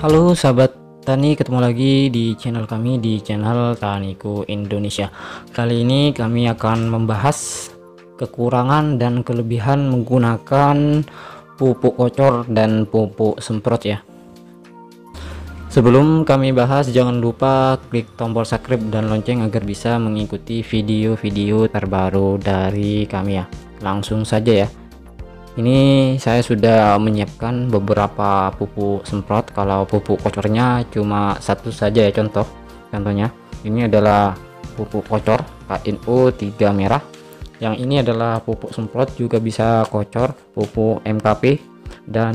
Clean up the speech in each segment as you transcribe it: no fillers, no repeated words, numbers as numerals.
Halo sahabat Tani, ketemu lagi di channel kami, di channel Taniku Indonesia. Kali ini kami akan membahas kekurangan dan kelebihan menggunakan pupuk kocor dan pupuk semprot ya. Sebelum kami bahas, jangan lupa klik tombol subscribe dan lonceng agar bisa mengikuti video-video terbaru dari kami ya. Langsung saja ya. Ini saya sudah menyiapkan beberapa pupuk semprot. Kalau pupuk kocornya cuma satu saja ya, contohnya ini adalah pupuk kocor KNO 3 merah. Yang ini adalah pupuk semprot, juga bisa kocor, pupuk MKP dan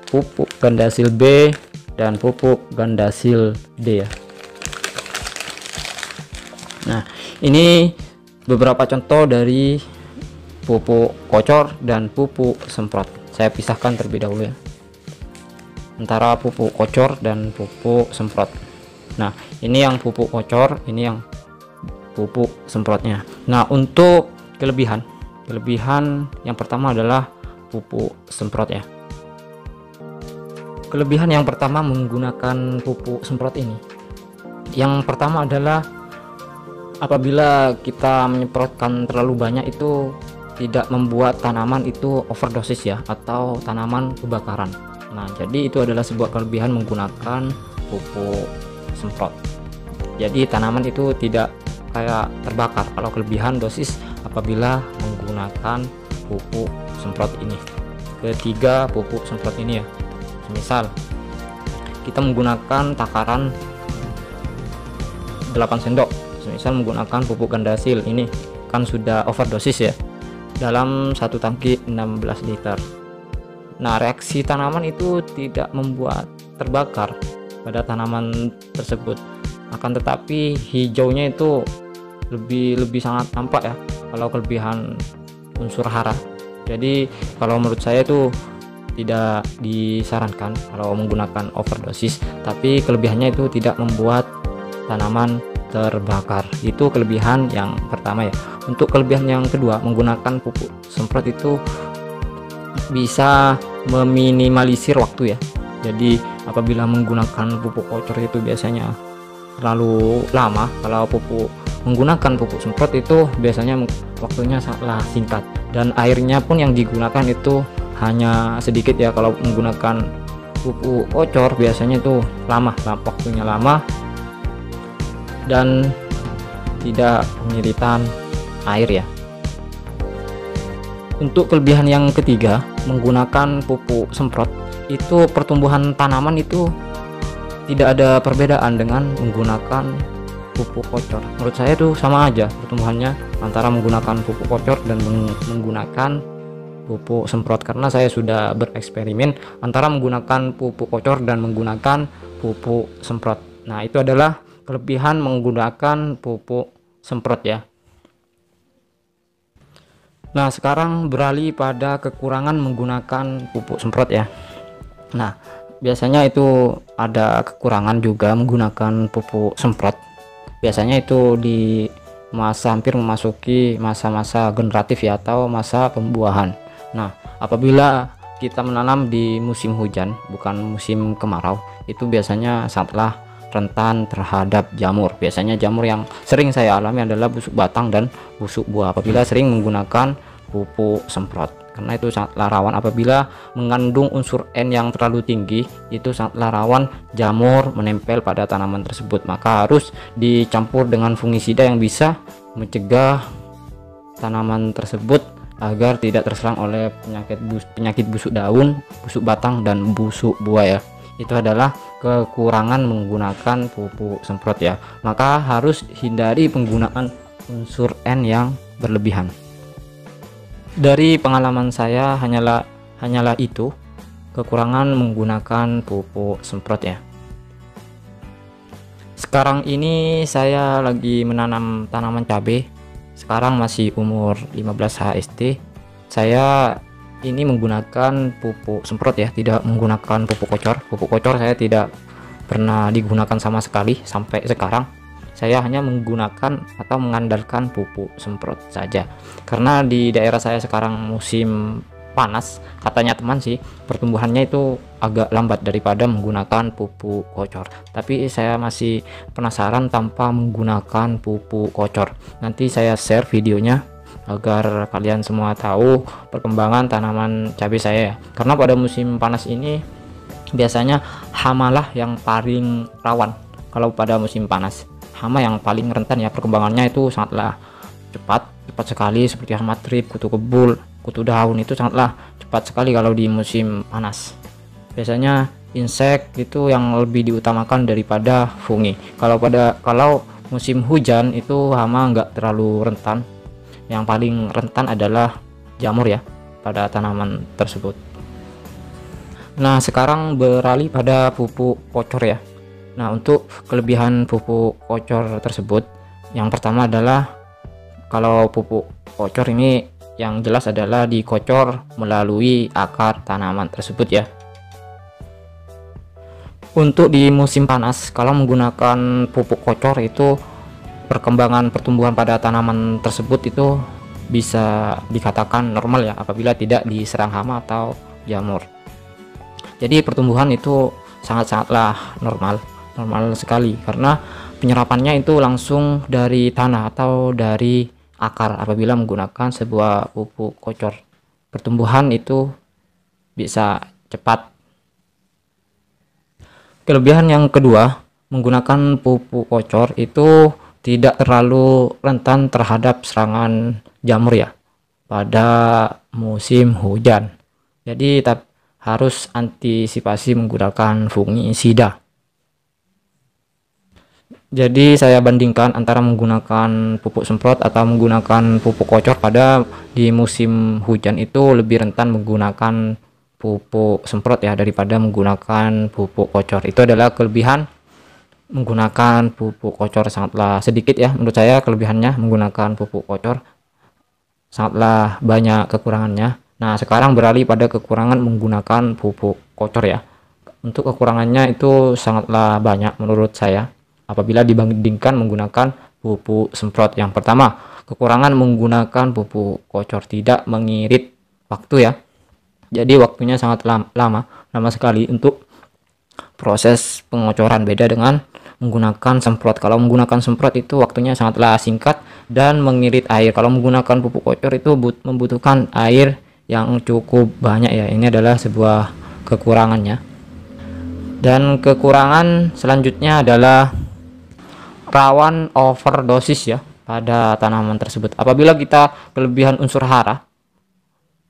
pupuk gandasil B dan pupuk gandasil D ya. Nah, ini beberapa contoh dari pupuk kocor dan pupuk semprot. Saya pisahkan terlebih dahulu ya antara pupuk kocor dan pupuk semprot. Nah, ini yang pupuk kocor, ini yang pupuk semprotnya. Nah, untuk kelebihan yang pertama adalah pupuk semprot ya. Kelebihan yang pertama menggunakan pupuk semprot ini, yang pertama adalah apabila kita menyemprotkan terlalu banyak, itu tidak membuat tanaman itu overdosis ya, atau tanaman kebakaran. Nah, jadi itu adalah sebuah kelebihan menggunakan pupuk semprot. Jadi tanaman itu tidak kayak terbakar. Kalau kelebihan dosis apabila menggunakan pupuk semprot ini. Ketiga, pupuk semprot ini ya, misal kita menggunakan takaran 8 sendok, misal menggunakan pupuk gandasil, ini kan sudah overdosis ya, dalam satu tangki 16 liter. Nah, reaksi tanaman itu tidak membuat terbakar pada tanaman tersebut, akan tetapi hijaunya itu lebih sangat nampak ya kalau kelebihan unsur hara. Jadi kalau menurut saya itu tidak disarankan kalau menggunakan overdosis, tapi kelebihannya itu tidak membuat tanaman terbakar. Itu kelebihan yang pertama ya. Untuk kelebihan yang kedua, menggunakan pupuk semprot itu bisa meminimalisir waktu ya. Jadi apabila menggunakan pupuk kocor itu biasanya terlalu lama. Kalau menggunakan pupuk semprot itu biasanya waktunya sangatlah singkat, dan airnya pun yang digunakan itu hanya sedikit ya. Kalau menggunakan pupuk kocor biasanya itu waktunya lama dan tidak penyiritan air ya. Untuk kelebihan yang ketiga, menggunakan pupuk semprot itu pertumbuhan tanaman itu tidak ada perbedaan dengan menggunakan pupuk kocor. Menurut saya itu sama aja pertumbuhannya antara menggunakan pupuk kocor dan menggunakan pupuk semprot, karena saya sudah bereksperimen antara menggunakan pupuk kocor dan menggunakan pupuk semprot. Nah, itu adalah kelebihan menggunakan pupuk semprot ya. Nah, sekarang beralih pada kekurangan menggunakan pupuk semprot ya. Nah, biasanya itu ada kekurangan juga menggunakan pupuk semprot. Biasanya itu di hampir memasuki masa-masa generatif ya, atau masa pembuahan. Nah, apabila kita menanam di musim hujan, bukan musim kemarau, itu biasanya sangatlah rentan terhadap jamur. Biasanya jamur yang sering saya alami adalah busuk batang dan busuk buah apabila sering menggunakan pupuk semprot, karena itu sangatlah rawan. Apabila mengandung unsur N yang terlalu tinggi, itu sangatlah rawan jamur menempel pada tanaman tersebut. Maka harus dicampur dengan fungisida yang bisa mencegah tanaman tersebut agar tidak terserang oleh penyakit busuk daun, busuk batang, dan busuk buah ya. Itu adalah kekurangan menggunakan pupuk semprot ya. Maka harus hindari penggunaan unsur N yang berlebihan. Dari pengalaman saya hanyalah itu kekurangan menggunakan pupuk semprot ya. Sekarang ini saya lagi menanam tanaman cabai. Sekarang masih umur 15 HST. Saya ini menggunakan pupuk semprot ya, tidak menggunakan pupuk kocor. Pupuk kocor saya tidak pernah digunakan sama sekali sampai sekarang. Saya hanya menggunakan atau mengandalkan pupuk semprot saja, karena di daerah saya sekarang musim panas, katanya teman sih pertumbuhannya itu agak lambat daripada menggunakan pupuk kocor. Tapi saya masih penasaran tanpa menggunakan pupuk kocor. Nanti saya share videonya agar kalian semua tahu perkembangan tanaman cabai saya ya. Karena pada musim panas ini biasanya hamalah yang paling rawan. Kalau pada musim panas, hama yang paling rentan ya, perkembangannya itu sangatlah cepat sekali, seperti hama trip, kutu kebul, kutu daun, itu sangatlah cepat sekali kalau di musim panas. Biasanya insek itu yang lebih diutamakan daripada fungi. Kalau musim hujan itu hama nggak terlalu rentan. Yang paling rentan adalah jamur ya pada tanaman tersebut. Nah, sekarang beralih pada pupuk kocor ya. Nah, untuk kelebihan pupuk kocor tersebut, yang pertama adalah kalau pupuk kocor ini yang jelas adalah dikocor melalui akar tanaman tersebut ya. Untuk di musim panas, kalau menggunakan pupuk kocor itu perkembangan pertumbuhan pada tanaman tersebut itu bisa dikatakan normal ya, apabila tidak diserang hama atau jamur. Jadi pertumbuhan itu sangatlah normal sekali, karena penyerapannya itu langsung dari tanah atau dari akar apabila menggunakan sebuah pupuk kocor. Pertumbuhan itu bisa cepat. Kelebihan yang kedua, menggunakan pupuk kocor itu tidak terlalu rentan terhadap serangan jamur ya pada musim hujan. Jadi harus antisipasi menggunakan fungisida. Jadi saya bandingkan antara menggunakan pupuk semprot atau menggunakan pupuk kocor. Pada di musim hujan itu lebih rentan menggunakan pupuk semprot ya daripada menggunakan pupuk kocor. Itu adalah kelebihan menggunakan pupuk kocor, sangatlah sedikit ya menurut saya kelebihannya. Menggunakan pupuk kocor sangatlah banyak kekurangannya. Nah, sekarang beralih pada kekurangan menggunakan pupuk kocor ya. Untuk kekurangannya itu sangatlah banyak menurut saya apabila dibandingkan menggunakan pupuk semprot. Yang pertama, kekurangan menggunakan pupuk kocor tidak mengirit waktu ya. Jadi waktunya sangat lama sekali untuk proses pengocoran, beda dengan menggunakan semprot. Kalau menggunakan semprot itu waktunya sangatlah singkat dan mengirit air. Kalau menggunakan pupuk kocor itu membutuhkan air yang cukup banyak ya. Ini adalah sebuah kekurangannya. Dan kekurangan selanjutnya adalah rawan overdosis ya pada tanaman tersebut. Apabila kita kelebihan unsur hara,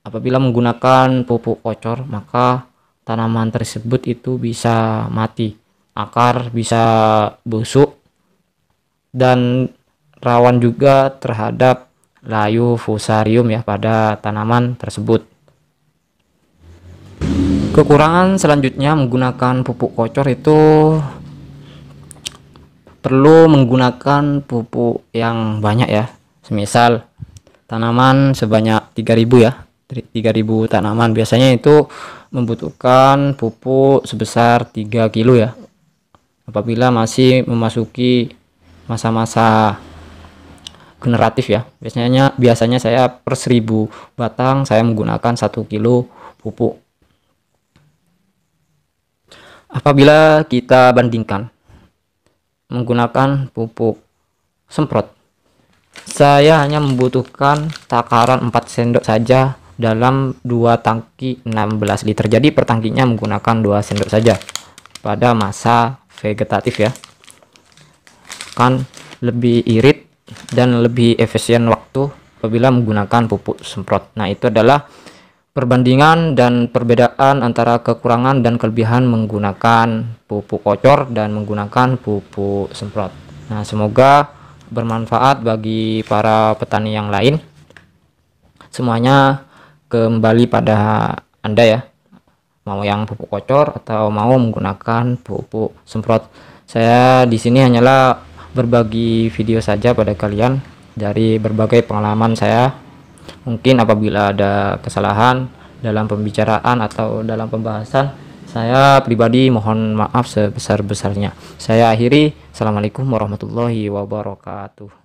apabila menggunakan pupuk kocor, maka tanaman tersebut itu bisa mati, akar bisa busuk, dan rawan juga terhadap layu fusarium ya pada tanaman tersebut. Kekurangan selanjutnya menggunakan pupuk kocor itu perlu menggunakan pupuk yang banyak ya. Semisal tanaman sebanyak 3000 ya, 3000 tanaman biasanya itu membutuhkan pupuk sebesar 3 kilo ya. Apabila masih memasuki masa-masa generatif ya, biasanya saya per 1000 batang saya menggunakan 1 kilo pupuk. Apabila kita bandingkan menggunakan pupuk semprot, saya hanya membutuhkan takaran 4 sendok saja dalam 2 tangki 16 liter. Jadi per tangkinya menggunakan 2 sendok saja pada masa vegetatif ya. Kan lebih irit dan lebih efisien waktu apabila menggunakan pupuk semprot. Nah, itu adalah perbandingan dan perbedaan antara kekurangan dan kelebihan menggunakan pupuk kocor dan menggunakan pupuk semprot. Nah, semoga bermanfaat bagi para petani yang lain. Semuanya kembali pada Anda ya, mau yang pupuk kocor atau mau menggunakan pupuk semprot. Saya di sini hanyalah berbagi video saja pada kalian dari berbagai pengalaman saya. Mungkin apabila ada kesalahan dalam pembicaraan atau dalam pembahasan, saya pribadi mohon maaf sebesar-besarnya. Saya akhiri. Assalamualaikum warahmatullahi wabarakatuh.